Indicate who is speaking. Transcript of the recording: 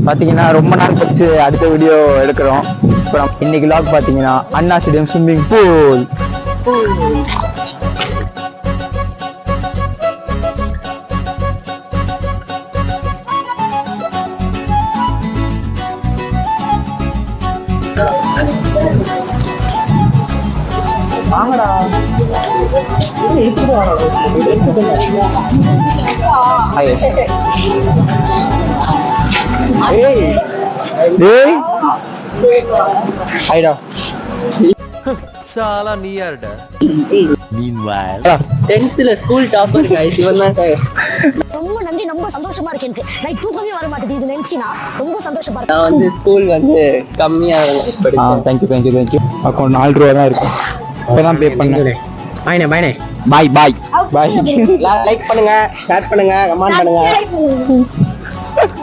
Speaker 1: பாத்தீங்கன்னா ரொம்ப நாள் கழிச்சு அடுத்த வீடியோ எடுக்கிறோம். அப்புறம் இன்னைக்கு vlog பாத்தீங்கன்னா அண்ணா ஸ்டேடியம் ஸ்விம்மிங் பூல். வாங்கடா
Speaker 2: చాలా నీయారడా.
Speaker 3: Meanwhile,
Speaker 4: 10th school topper guys இவன் தான் சார்.
Speaker 5: ரொம்ப நன்றி, ரொம்ப சந்தோஷமா இருக்கு எனக்கு. நைட் தூக்கமே வர மாட்டேங்குது இது நினைச்சினா. ரொம்ப சந்தோஷமா இருக்கு.
Speaker 4: நான் வந்து ஸ்கூல் வந்து கம்மியா படிச்சேன்.
Speaker 1: தேங்க்யூ. அக்கௌண்ட் 4 ரூபா தான் இருக்கு. இப்பதான் பே பண்ணேன்.
Speaker 4: பாய்னே
Speaker 1: பாய்
Speaker 4: லைக் பண்ணுங்க, ஷேர் பண்ணுங்க, கமெண்ட் பண்ணுங்க.